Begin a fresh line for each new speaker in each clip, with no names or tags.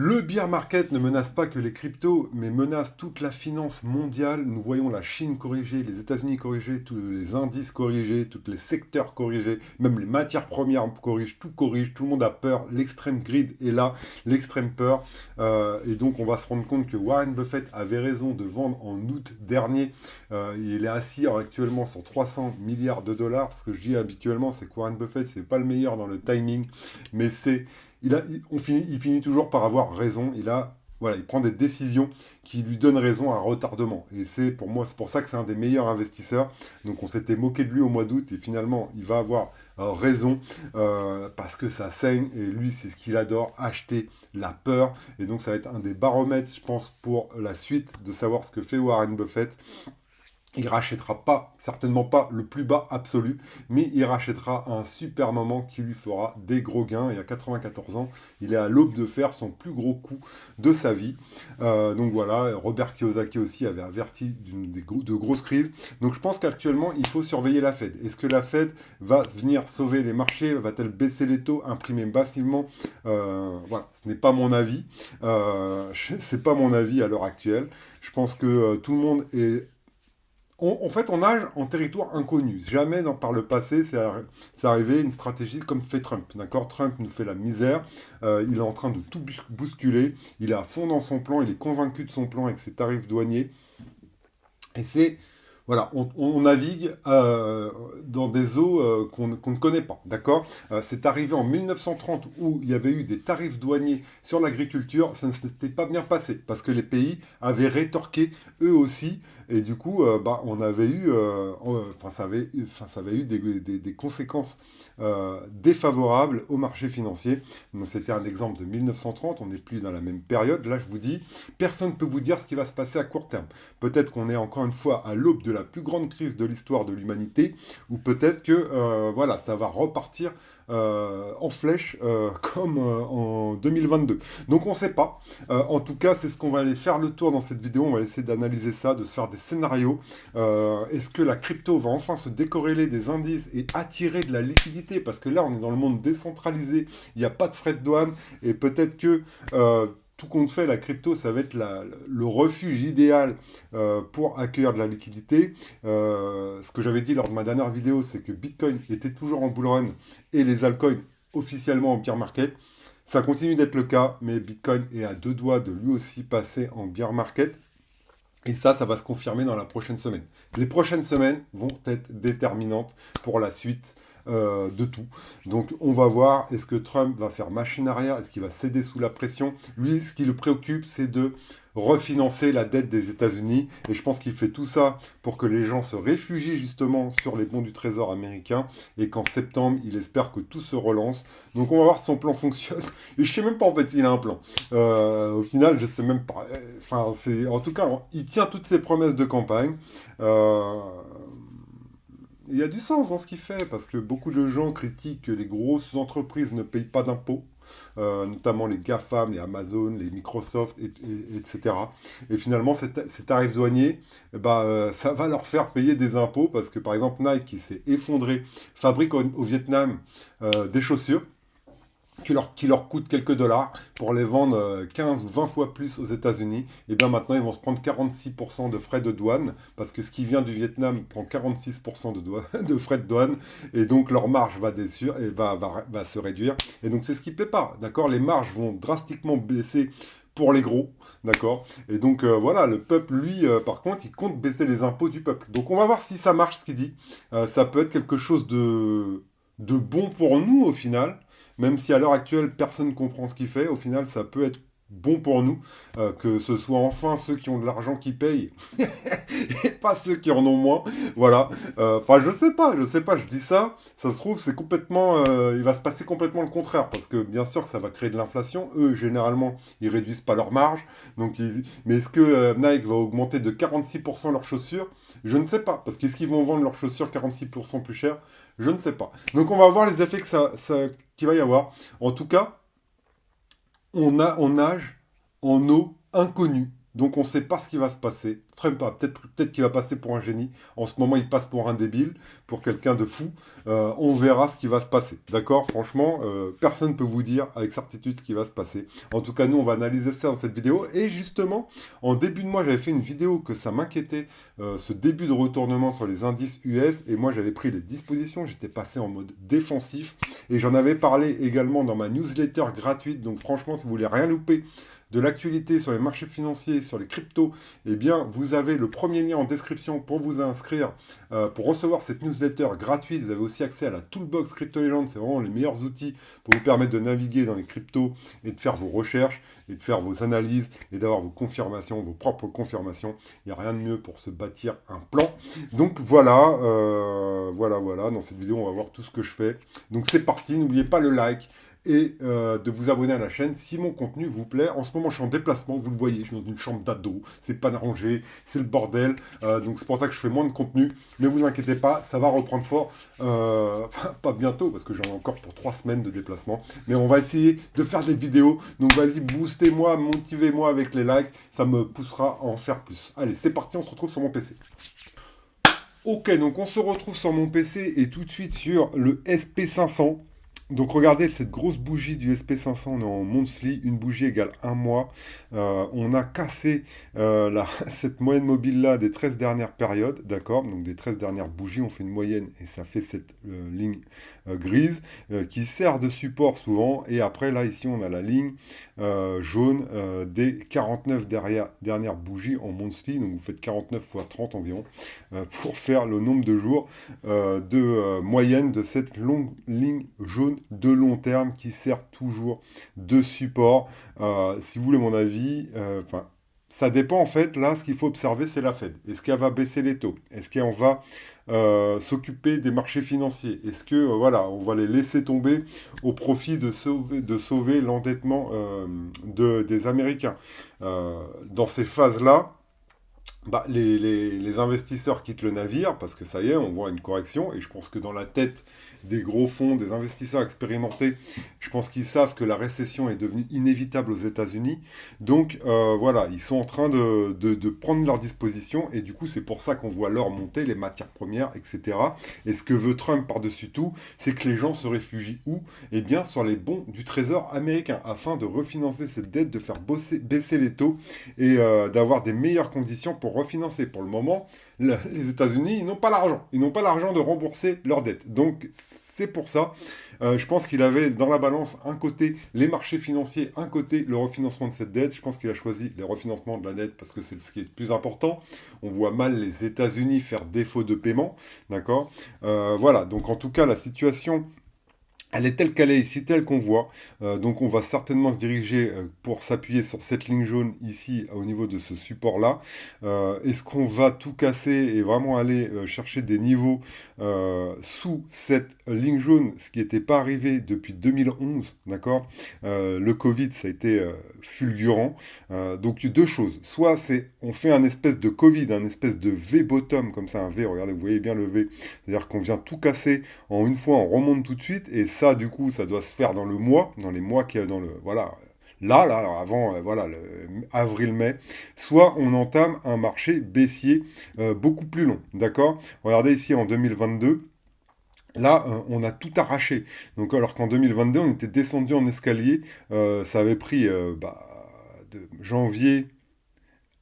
Le bear market ne menace pas que les cryptos, mais menace toute la finance mondiale. Nous voyons la Chine corrigée, les États-Unis corrigés, tous les indices corrigés, tous les secteurs corrigés, même les matières premières corrigent, tout le monde a peur. L'extrême greed est là, l'extrême peur. Et donc on va se rendre compte que Warren Buffett avait raison de vendre en août dernier. Il est assis actuellement sur 300 milliards de dollars. Ce que je dis habituellement, c'est que Warren Buffett, c'est pas le meilleur dans le timing, mais c'est il finit toujours par avoir raison. Voilà, il prend des décisions qui lui donnent raison à retardement. Et c'est pour moi, c'est pour ça que c'est un des meilleurs investisseurs. Donc on s'était moqué de lui au mois d'août et finalement il va avoir raison parce que ça saigne et lui c'est ce qu'il adore, acheter la peur. Et donc ça va être un des baromètres, je pense, pour la suite de savoir ce que fait Warren Buffett. Il rachètera pas, certainement pas le plus bas absolu, mais il rachètera à un super moment qui lui fera des gros gains. Et à 94 ans, il est à l'aube de faire son plus gros coup de sa vie. Donc voilà, Robert Kiyosaki aussi avait averti de grosses crises. Donc je pense qu'actuellement, il faut surveiller la Fed. Est-ce que la Fed va venir sauver les marchés? Va-t-elle baisser les taux, imprimer massivement? Voilà, ce n'est pas mon avis. C'est pas mon avis à l'heure actuelle. Je pense que tout le monde est en fait, on nage en territoire inconnu. Jamais par le passé, c'est arrivé une stratégie comme fait Trump. D'accord. Trump nous fait la misère. Il est en train de tout bousculer. Il est à fond dans son plan. Il est convaincu de son plan avec ses tarifs douaniers. Et voilà, on navigue dans des eaux qu'on ne connaît pas, d'accord. C'est arrivé en 1930 où il y avait eu des tarifs douaniers sur l'agriculture, ça ne s'était pas bien passé parce que les pays avaient rétorqué eux aussi et du coup, on avait eu, ça avait eu des conséquences défavorables au marché financier. Donc c'était un exemple de 1930, on n'est plus dans la même période. Là, je vous dis, personne ne peut vous dire ce qui va se passer à court terme. Peut-être qu'on est encore une fois à l'aube de la plus grande crise de l'histoire de l'humanité, ou peut-être que voilà, ça va repartir en flèche comme en 2022. Donc on ne sait pas. En tout cas, c'est ce qu'on va aller faire le tour dans cette vidéo. On va essayer d'analyser ça, de se faire des scénarios. Est-ce que la crypto va enfin se décorréler des indices et attirer de la liquidité? Parce que là, on est dans le monde décentralisé, il n'y a pas de frais de douane, et peut-être que tout compte fait, la crypto, ça va être le refuge idéal pour accueillir de la liquidité. Ce que j'avais dit lors de ma dernière vidéo, c'est que Bitcoin était toujours en bull run et les altcoins officiellement en bear market. Ça continue d'être le cas, mais Bitcoin est à deux doigts de lui aussi passer en bear market. Et ça va se confirmer dans la prochaine semaine. Les prochaines semaines vont être déterminantes pour la suite de tout. Donc on va voir, est-ce que Trump va faire machine arrière, est-ce qu'il va céder sous la pression? Lui, ce qui le préoccupe, c'est de refinancer la dette des États-Unis. Et je pense qu'il fait tout ça pour que les gens se réfugient justement sur les bons du Trésor américain et qu'en septembre, il espère que tout se relance. Donc on va voir si son plan fonctionne. Et je sais même pas en fait s'il a un plan. Au final, je sais même pas. Enfin, en tout cas, il tient toutes ses promesses de campagne. Euh, il y a du sens dans ce qu'il fait, parce que beaucoup de gens critiquent que les grosses entreprises ne payent pas d'impôts, notamment les GAFAM, les Amazon, les Microsoft, etc. Et finalement, ces tarifs douaniers, ça va leur faire payer des impôts, parce que par exemple, Nike, qui s'est effondré, fabrique au Vietnam des chaussures, qui leur coûtent quelques dollars pour les vendre 15 ou 20 fois plus aux États-Unis, et bien maintenant ils vont se prendre 46% de frais de douane, parce que ce qui vient du Vietnam prend 46% de frais de douane, et donc leur marge va se réduire. Et donc c'est ce qui ne plaît pas, d'accord. Les marges vont drastiquement baisser pour les gros, d'accord. Et donc voilà, le peuple, lui, par contre, il compte baisser les impôts du peuple. Donc on va voir si ça marche ce qu'il dit. Ça peut être quelque chose de bon pour nous au final, même si à l'heure actuelle, personne ne comprend ce qu'il fait, au final, ça peut être bon pour nous, que ce soit enfin ceux qui ont de l'argent qui payent, et pas ceux qui en ont moins. Voilà. Enfin, je sais pas, je dis ça, ça se trouve, c'est complètement, il va se passer complètement le contraire, parce que bien sûr, ça va créer de l'inflation. Eux, généralement, ils réduisent pas leur marge. Mais est-ce que Nike va augmenter de 46% leurs chaussures? Je ne sais pas, parce qu'est-ce qu'ils vont vendre leurs chaussures 46% plus cher? Je ne sais pas. Donc on va voir les effets que qu'il va y avoir. En tout cas, on nage en eau inconnue. Donc on ne sait pas ce qui va se passer. Trump, peut-être qu'il va passer pour un génie. En ce moment, il passe pour un débile, pour quelqu'un de fou. On verra ce qui va se passer. D'accord? Franchement, personne ne peut vous dire avec certitude ce qui va se passer. En tout cas, nous, on va analyser ça dans cette vidéo. Et justement, en début de mois, j'avais fait une vidéo que ça m'inquiétait, ce début de retournement sur les indices US. Et moi, j'avais pris les dispositions. J'étais passé en mode défensif. Et j'en avais parlé également dans ma newsletter gratuite. Donc franchement, si vous voulez rien louper de l'actualité sur les marchés financiers, sur les cryptos, eh bien, vous avez le premier lien en description pour vous inscrire, pour recevoir cette newsletter gratuite. Vous avez aussi accès à la Toolbox Crypto Legends. C'est vraiment les meilleurs outils pour vous permettre de naviguer dans les cryptos et de faire vos recherches et de faire vos analyses et d'avoir vos confirmations, vos propres confirmations. Il n'y a rien de mieux pour se bâtir un plan. Donc voilà, voilà. Dans cette vidéo, on va voir tout ce que je fais. Donc c'est parti. N'oubliez pas le like et de vous abonner à la chaîne si mon contenu vous plaît. En ce moment, je suis en déplacement, vous le voyez, je suis dans une chambre d'ado, c'est pas rangé, c'est le bordel, donc c'est pour ça que je fais moins de contenu, mais vous inquiétez pas, ça va reprendre fort, enfin, pas bientôt, parce que j'en ai encore pour 3 semaines de déplacement, mais on va essayer de faire des vidéos, donc vas-y, boostez-moi, motivez-moi avec les likes, ça me poussera à en faire plus. Allez, c'est parti, on se retrouve sur mon PC. Ok, donc on se retrouve sur mon PC et tout de suite sur le SP500. Donc regardez cette grosse bougie du SP500, on est en monthly, une bougie égale un mois. On a cassé cette moyenne mobile là des 13 dernières périodes, d'accord? Donc des 13 dernières bougies, on fait une moyenne et ça fait cette ligne grise qui sert de support souvent. Et après là ici on a la ligne jaune des 49 dernières bougies en monthly. Donc vous faites 49 fois 30 environ pour faire le nombre de jours de moyenne de cette longue ligne jaune de long terme qui sert toujours de support. Si vous voulez mon avis, ça dépend en fait. Là, ce qu'il faut observer, c'est la Fed. Est-ce qu'elle va baisser les taux? Est-ce qu'on va s'occuper des marchés financiers? Est-ce que voilà, on va les laisser tomber au profit de sauver l'endettement des Américains? Dans ces phases-là, bah, les investisseurs quittent le navire parce que ça y est, on voit une correction. Et je pense que dans la tête des gros fonds, des investisseurs expérimentés, je pense qu'ils savent que la récession est devenue inévitable aux États-Unis. Donc voilà, ils sont en train de prendre leurs dispositions. Et du coup, c'est pour ça qu'on voit l'or monter, les matières premières, etc. Et ce que veut Trump par-dessus tout, c'est que les gens se réfugient où? Eh bien, sur les bons du Trésor américain, afin de refinancer cette dette, de faire baisser les taux et d'avoir des meilleures conditions pour refinancer. Pour le moment, les États-Unis, ils n'ont pas l'argent. Ils n'ont pas l'argent de rembourser leurs dettes. Donc, c'est pour ça. Je pense qu'il avait dans la balance un côté les marchés financiers, un côté le refinancement de cette dette. Je pense qu'il a choisi le refinancement de la dette parce que c'est ce qui est le plus important. On voit mal les États-Unis faire défaut de paiement. D'accord? Voilà. Donc, en tout cas, la situation elle est telle qu'elle est ici, telle qu'on voit. Donc on va certainement se diriger pour s'appuyer sur cette ligne jaune ici au niveau de ce support-là. Est-ce qu'on va tout casser et vraiment aller chercher des niveaux sous cette ligne jaune, ce qui n'était pas arrivé depuis 2011, d'accord? Le Covid, ça a été fulgurant. Donc deux choses. Soit on fait un espèce de Covid, un espèce de V-bottom, comme ça, un V, regardez, vous voyez bien le V. C'est-à-dire qu'on vient tout casser en une fois, on remonte tout de suite, et ça, du coup, ça doit se faire dans les mois qui dans le, voilà, là, avant, voilà, avril-mai, soit on entame un marché baissier beaucoup plus long, d'accord? Regardez ici en 2022. Là, on a tout arraché. Donc, alors qu'en 2022, on était descendu en escalier. Ça avait pris de janvier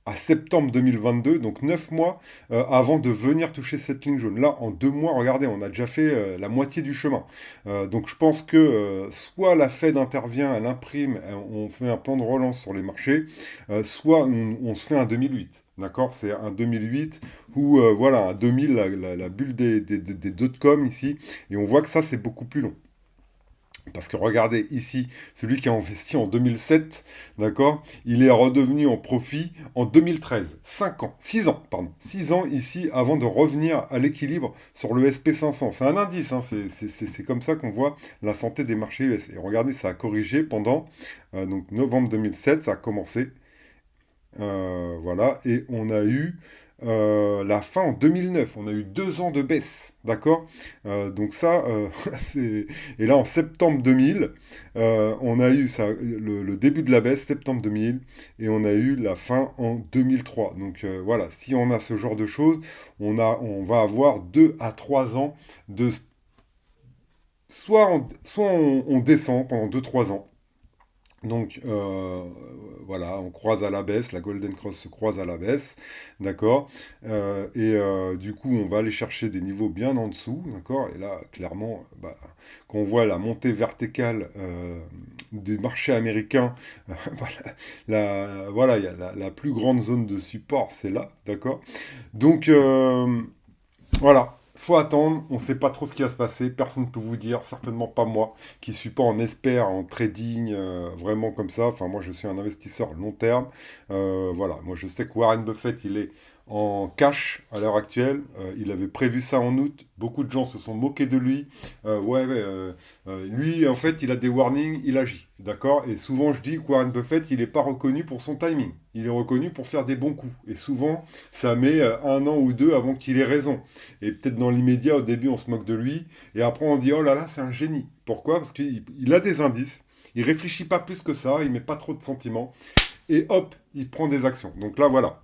à septembre 2022, donc 9 mois avant de venir toucher cette ligne jaune. Là, en 2 mois, regardez, on a déjà fait la moitié du chemin. Donc je pense que soit la Fed intervient, elle imprime, on fait un plan de relance sur les marchés, soit on se fait un 2008. D'accord? C'est un 2008 ou voilà, un 2000, la bulle des dot-com ici. Et on voit que ça, c'est beaucoup plus long. Parce que regardez ici, celui qui a investi en 2007, d'accord, il est redevenu en profit en 2013. 5 ans, 6 ans, pardon. 6 ans ici avant de revenir à l'équilibre sur le SP500. C'est un indice, hein, c'est comme ça qu'on voit la santé des marchés US. Et regardez, ça a corrigé pendant donc novembre 2007, ça a commencé. Voilà, et on a eu la fin en 2009. On a eu 2 ans de baisse, d'accord? Donc ça, c'est... Et là, en septembre 2000, on a eu ça, le début de la baisse, septembre 2000, et on a eu la fin en 2003. Donc voilà, si on a ce genre de choses, on va avoir 2 à 3 ans de... Soit on descend pendant 2 3 ans, donc voilà, on croise à la baisse, la Golden Cross se croise à la baisse, d'accord? Du coup, on va aller chercher des niveaux bien en dessous, d'accord? Et là, clairement, bah, quand on voit la montée verticale du marché américain, bah, voilà, il y a la plus grande zone de support, c'est là, d'accord? Donc voilà, faut attendre, on ne sait pas trop ce qui va se passer, personne ne peut vous dire, certainement pas moi, qui suis pas en expert en trading, vraiment comme ça, enfin moi je suis un investisseur long terme. Voilà, moi je sais que Warren Buffett il est en cash à l'heure actuelle. Il avait prévu ça en août, beaucoup de gens se sont moqués de lui. Lui en fait il a des warnings, il agit, d'accord? Et souvent je dis que Warren Buffett il n'est pas reconnu pour son timing, il est reconnu pour faire des bons coups, et souvent ça met 1 an ou 2 avant qu'il ait raison. Et peut-être dans l'immédiat, au début, on se moque de lui. Et après, on dit, oh là là, c'est un génie. Pourquoi? Parce qu'il a des indices. Il réfléchit pas plus que ça. Il met pas trop de sentiments. Et hop, il prend des actions. Donc là, voilà.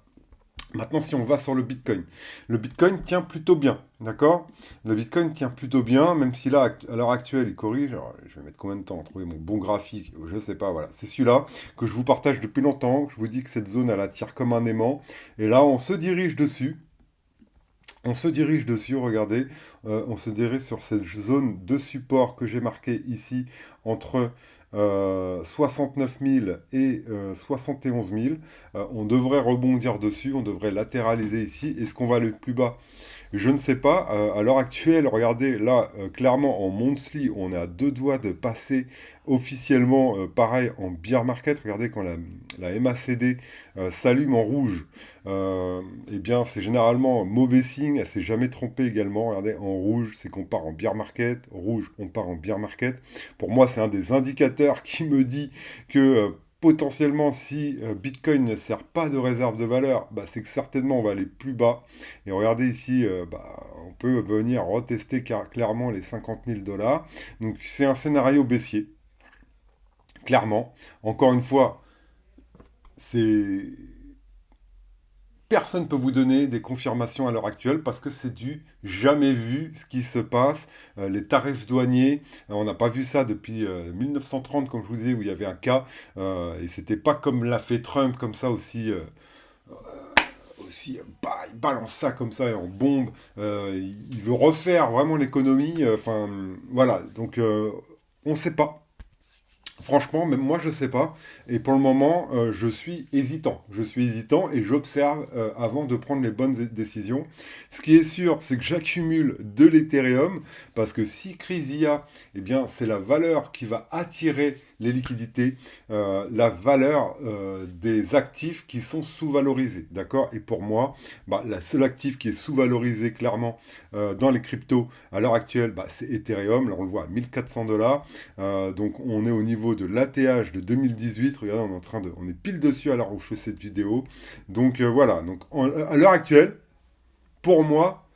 Maintenant, si on va sur le Bitcoin. Le Bitcoin tient plutôt bien. D'accord? Le Bitcoin tient plutôt bien, même si là, à l'heure actuelle, il corrige. Alors, je vais mettre combien de temps à trouver mon bon graphique? Je sais pas, voilà. C'est celui-là que je vous partage depuis longtemps. Je vous dis que cette zone, elle attire comme un aimant. Et là, on se dirige dessus. On se dirige dessus, regardez, on se dirige sur cette zone de support que j'ai marquée ici entre 69 000 et 71 000. On devrait rebondir dessus, on devrait latéraliser ici. Est-ce qu'on va aller plus bas? Je ne sais pas. À l'heure actuelle, regardez, là, clairement, en monthly, on est à 2 doigts de passer officiellement, pareil, en bear market. Regardez, quand la MACD s'allume en rouge, eh bien, c'est généralement mauvais signe. Elle s'est jamais trompée également. Regardez, en rouge, c'est qu'on part en bear market. Rouge, on part en bear market. Pour moi, c'est un des indicateurs qui me dit que potentiellement, si Bitcoin ne sert pas de réserve de valeur, bah, c'est que certainement on va aller plus bas. Et regardez ici, bah, on peut venir retester clairement les 50 000 $. Donc c'est un scénario baissier, clairement. Encore une fois, c'est personne ne peut vous donner des confirmations à l'heure actuelle parce que c'est du jamais vu ce qui se passe. Les tarifs douaniers, on n'a pas vu ça depuis 1930, comme je vous disais, où il y avait un cas, et c'était pas comme l'a fait Trump, comme ça aussi, bah, il balance ça comme ça en bombe. Il veut refaire vraiment l'économie. Enfin, voilà. Donc, on ne sait pas. Franchement, même moi, je sais pas. Et pour le moment, je suis hésitant. Je suis hésitant et j'observe avant de prendre les bonnes décisions. Ce qui est sûr, c'est que j'accumule de l'Ethereum parce que si crise il y a, eh bien, c'est la valeur qui va attirer les liquidités, la valeur des actifs qui sont sous-valorisés. D'accord? Et pour moi, bah, la seule actif qui est sous-valorisé clairement dans les cryptos à l'heure actuelle, bah, c'est Ethereum. Là, on le voit à 1 400 $. Donc on est au niveau de l'ATH de 2018. Regardez, on est pile dessus à l'heure où je fais cette vidéo. Donc voilà. Donc à l'heure actuelle, pour moi,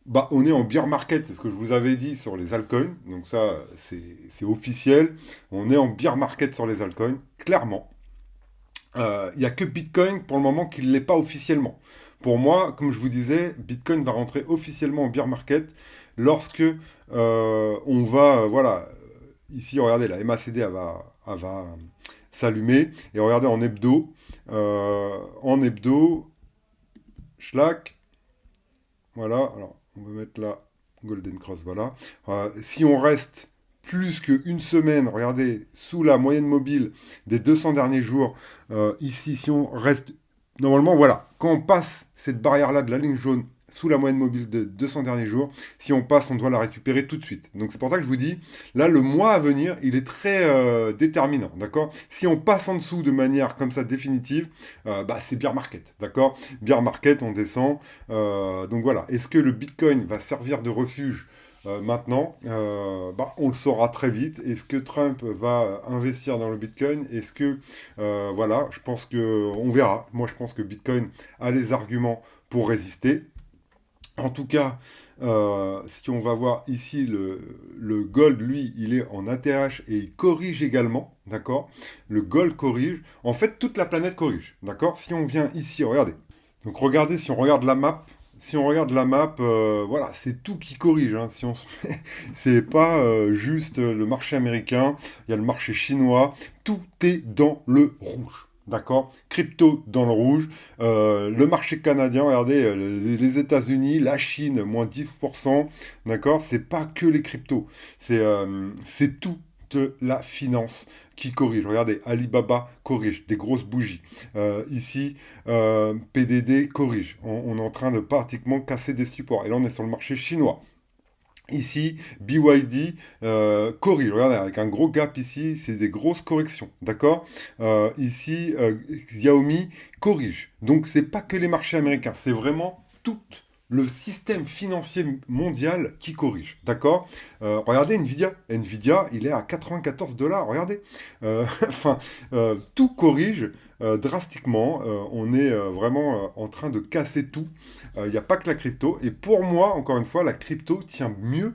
bah, on est en bear market. C'est ce que je vous avais dit sur les altcoins. Donc ça, c'est officiel. On est en bear market sur les altcoins, clairement. Il n'y a que Bitcoin pour le moment qui ne l'est pas officiellement. Pour moi, comme je vous disais, Bitcoin va rentrer officiellement en bear market lorsque on va, voilà, ici, regardez, la MACD, elle va s'allumer. Et regardez en hebdo, schlack, voilà, alors on va mettre là, Golden Cross, voilà. Si on reste plus qu'une semaine, regardez, sous la moyenne mobile des 200 derniers jours, ici, si on reste, normalement, voilà, quand on passe cette barrière-là de la ligne jaune, sous la moyenne mobile de 200 derniers jours, si on passe, on doit la récupérer tout de suite. Donc c'est pour ça que je vous dis, là, le mois à venir, il est très déterminant, d'accord? Si on passe en dessous de manière comme ça définitive, bah, c'est bear market, d'accord? Bear market, on descend. Donc voilà, est-ce que le Bitcoin va servir de refuge maintenant, bah, on le saura très vite. Est-ce que Trump va investir dans le Bitcoin? Est-ce que, voilà, je pense que on verra. Moi, je pense que Bitcoin a les arguments pour résister. En tout cas, si on va voir ici, le gold, lui, il est en ATH et il corrige également, d'accord? Le gold corrige. En fait, toute la planète corrige, d'accord? Si on vient ici, regardez. Donc regardez, si on regarde la map, voilà, c'est tout qui corrige, hein, si on se met- c'est pas juste le marché américain, il y a le marché chinois, tout est dans le rouge. D'accord? Crypto dans le rouge. Le marché canadien, regardez, les États-Unis, la Chine, moins 10%. D'accord? C'est pas que les cryptos. C'est toute la finance qui corrige. Regardez, Alibaba corrige, des grosses bougies. Ici, PDD corrige. On est en train de pratiquement casser des supports. Et là, on est sur le marché chinois. Ici, BYD corrige. Regardez, avec un gros gap ici, c'est des grosses corrections. D'accord? Ici, Xiaomi corrige. Donc, c'est pas que les marchés américains, c'est vraiment tout le système financier mondial qui corrige. D'accord? Regardez Nvidia. Nvidia, il est à 94 dollars. Regardez. Enfin, tout corrige drastiquement. On est vraiment en train de casser tout. Il n'y a pas que la crypto. Et pour moi, encore une fois, la crypto tient mieux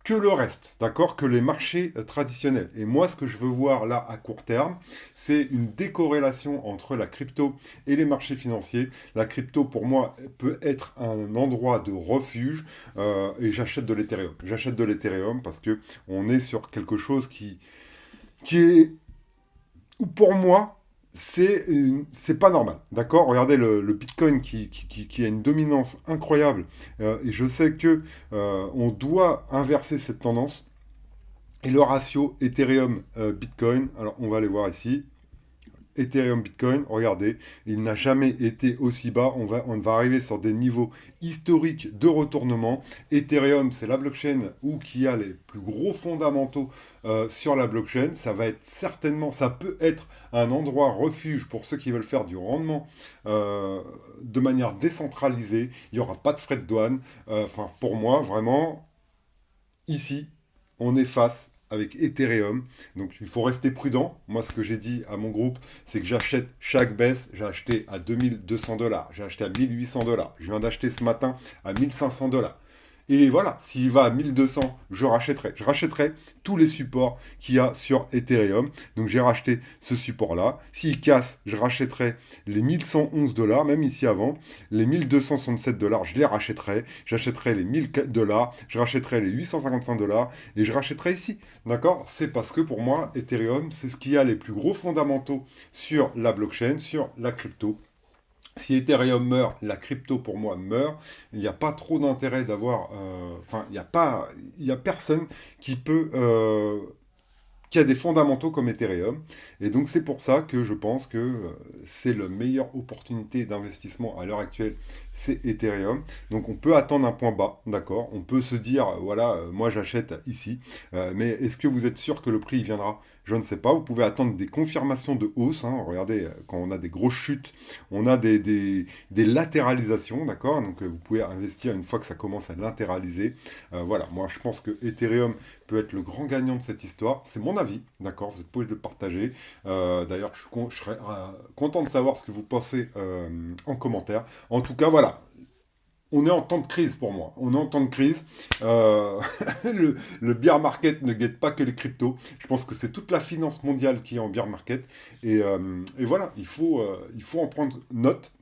que le reste, d'accord, que les marchés traditionnels. Et moi, ce que je veux voir là à court terme, c'est une décorrélation entre la crypto et les marchés financiers. La crypto, pour moi, peut être un endroit de refuge et j'achète de l'Ethereum. J'achète de l'Ethereum parce que on est sur quelque chose qui est ou pour moi, c'est pas normal. D'accord? Regardez le Bitcoin qui a une dominance incroyable. Et je sais que on doit inverser cette tendance. Et le ratio Ethereum-Bitcoin, alors on va aller voir ici. Ethereum Bitcoin, regardez, il n'a jamais été aussi bas. On va arriver sur des niveaux historiques de retournement. Ethereum, c'est la blockchain qui a les plus gros fondamentaux sur la blockchain. Ça va être certainement, ça peut être un endroit refuge pour ceux qui veulent faire du rendement de manière décentralisée. Il n'y aura pas de frais de douane. Enfin, pour moi, vraiment, ici, on est face avec Ethereum. Donc il faut rester prudent. Moi, ce que j'ai dit à mon groupe, c'est que j'achète chaque baisse. J'ai acheté à 2200 dollars. J'ai acheté à 1800 dollars. Je viens d'acheter ce matin à 1500 dollars. Et voilà, s'il va à 1200, je rachèterai. Je rachèterai tous les supports qu'il y a sur Ethereum. Donc j'ai racheté ce support-là. S'il casse, je rachèterai les 1111 dollars, même ici avant. Les 1267 dollars, je les rachèterai. J'achèterai les 1000 dollars. Je rachèterai les 855 dollars. Et je rachèterai ici. D'accord? C'est parce que pour moi, Ethereum, c'est ce qui a les plus gros fondamentaux sur la blockchain, sur la crypto. Si Ethereum meurt, la crypto pour moi meurt. Il n'y a pas trop d'intérêt d'avoir. Enfin, il y a personne qui peut, qui a des fondamentaux comme Ethereum. Et donc c'est pour ça que je pense que c'est la meilleure opportunité d'investissement à l'heure actuelle, c'est Ethereum. Donc on peut attendre un point bas, d'accord? On peut se dire, voilà, moi j'achète ici. Mais est-ce que vous êtes sûr que le prix il viendra? Je ne sais pas. Vous pouvez attendre des confirmations de hausse, hein. Regardez, quand on a des grosses chutes, on a des latéralisations, d'accord? Donc vous pouvez investir une fois que ça commence à latéraliser. Voilà, moi je pense que Ethereum peut être le grand gagnant de cette histoire. C'est mon avis, d'accord? Vous êtes pas obligé de le partager. D'ailleurs, je serais content de savoir ce que vous pensez en commentaire. En tout cas, voilà. On est en temps de crise pour moi. On est en temps de crise. Euh, le bear market ne guette pas que les cryptos. Je pense que c'est toute la finance mondiale qui est en bear market. Et voilà, il faut en prendre note.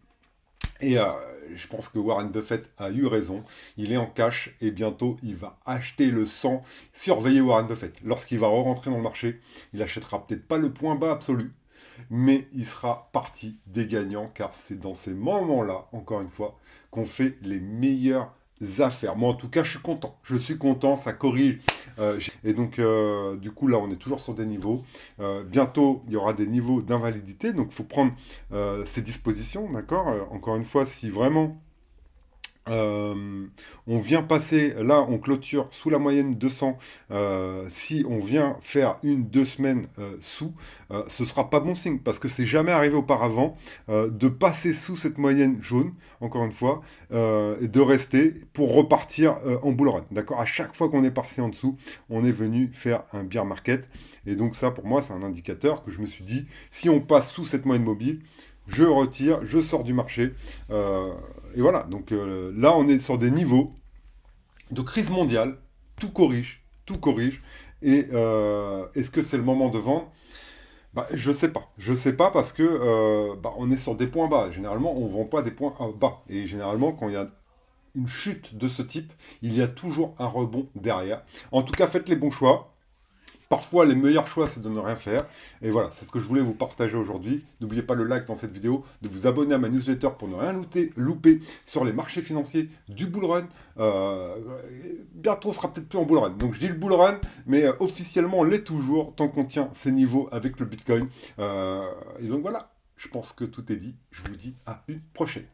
Et je pense que Warren Buffett a eu raison. Il est en cash et bientôt il va acheter le sang. Surveillez Warren Buffett. Lorsqu'il va re-rentrer dans le marché, il achètera peut-être pas le point bas absolu, mais il sera parti des gagnants car c'est dans ces moments-là, encore une fois, qu'on fait les meilleures affaires. Moi, en tout cas, je suis content. Je suis content, ça corrige. Et donc, du coup, là, on est toujours sur des niveaux. Bientôt, il y aura des niveaux d'invalidité. Donc, il faut prendre ses dispositions, d'accord? Encore une fois, si vraiment euh, on vient passer, là on clôture sous la moyenne 200. Si on vient faire 1, 2 semaines sous, ce sera pas bon signe parce que c'est jamais arrivé auparavant de passer sous cette moyenne jaune, encore une fois, et de rester pour repartir en bull run. D'accord? À chaque fois qu'on est passé en dessous, on est venu faire un bear market. Et donc ça pour moi c'est un indicateur que je me suis dit, si on passe sous cette moyenne mobile, je retire, je sors du marché. Et voilà, donc là on est sur des niveaux de crise mondiale, tout corrige, tout corrige. Et est-ce que c'est le moment de vendre? Bah, je sais pas. Je sais pas parce que on est sur des points bas. Généralement, on vend pas des points bas. Et généralement, quand il y a une chute de ce type, il y a toujours un rebond derrière. En tout cas, faites les bons choix. Parfois, les meilleurs choix, c'est de ne rien faire. Et voilà, c'est ce que je voulais vous partager aujourd'hui. N'oubliez pas le like dans cette vidéo, de vous abonner à ma newsletter pour ne rien louper sur les marchés financiers du bull run. Bientôt, on sera peut-être plus en bull run. Donc, je dis le bull run, mais officiellement, on l'est toujours tant qu'on tient ces niveaux avec le Bitcoin. Et donc, voilà, je pense que tout est dit. Je vous dis à une prochaine.